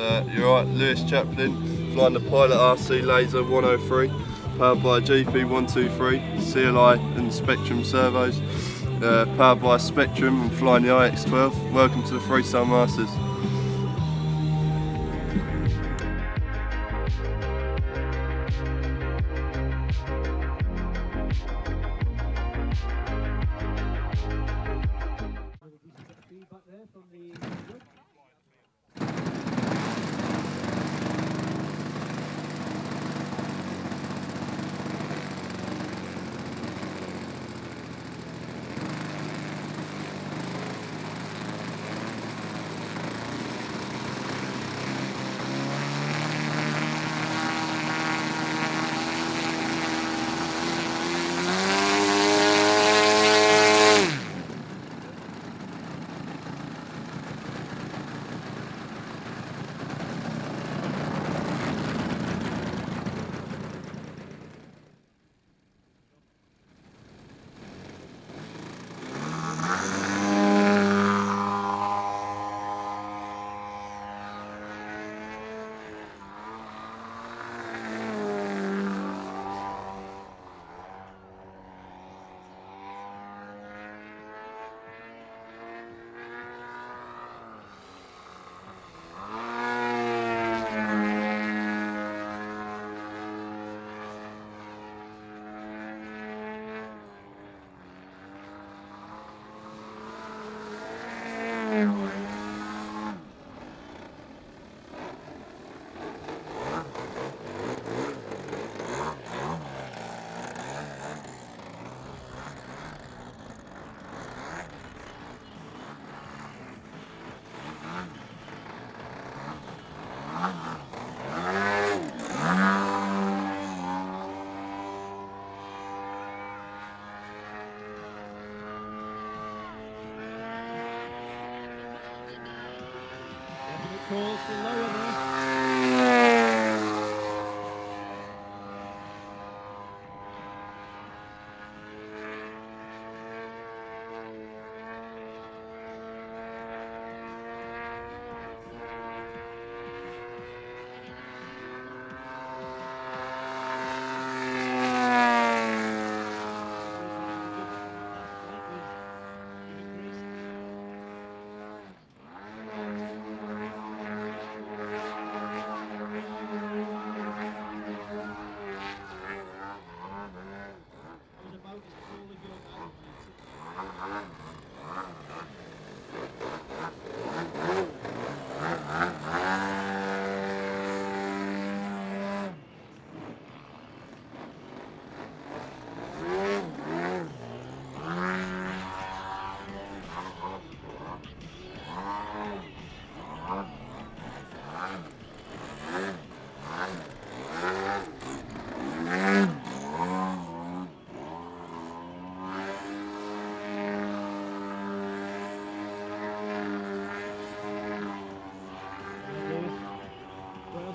You're right, Lewis Chaplin, flying the Pilot RC Laser 103, powered by GP123, CLI and Spectrum servos, powered by Spectrum and flying the IX-12. Welcome to the Freestyle Masters. Calls to lower there.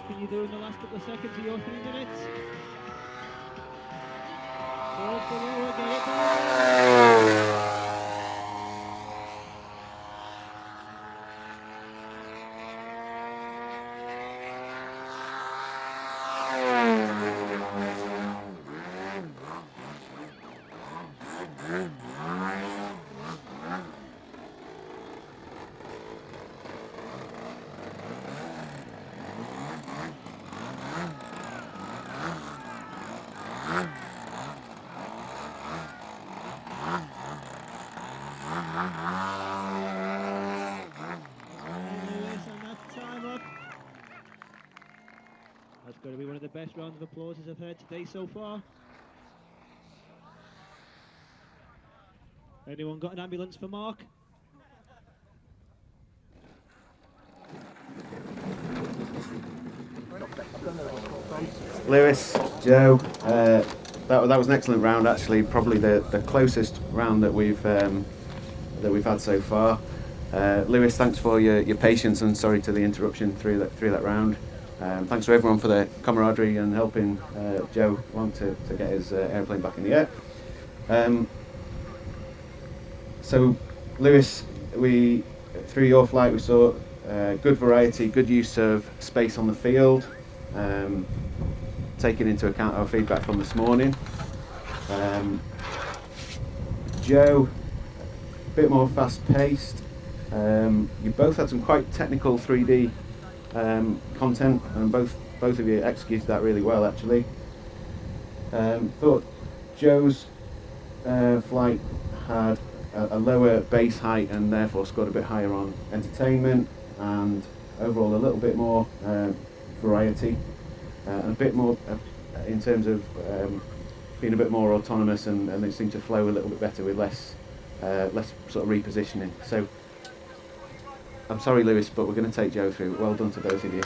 Can you do in the last couple of seconds of your 3 minutes? Calls to lower, get it back. That's got to be one of the best rounds of applause I've heard today so far. Anyone got an ambulance for Mark? Lewis, Joe, that was an excellent round. Actually, probably the closest round that we've had so far. Lewis, thanks for your patience and sorry to the interruption through that round. Thanks to everyone for their camaraderie and helping Joe along to get his airplane back in the air. So, Lewis, through your flight we saw good variety, good use of space on the field, taking into account our feedback from this morning. Joe, a bit more fast-paced. You both had some quite technical 3D content, and both of you executed that really well, actually. Thought Joe's flight had a lower base height and therefore scored a bit higher on entertainment, and overall a little bit more variety, and a bit more in terms of being a bit more autonomous, and it seemed to flow a little bit better with less sort of repositioning. So I'm sorry, Lewis, but we're going to take Joe through. Well done to both of you.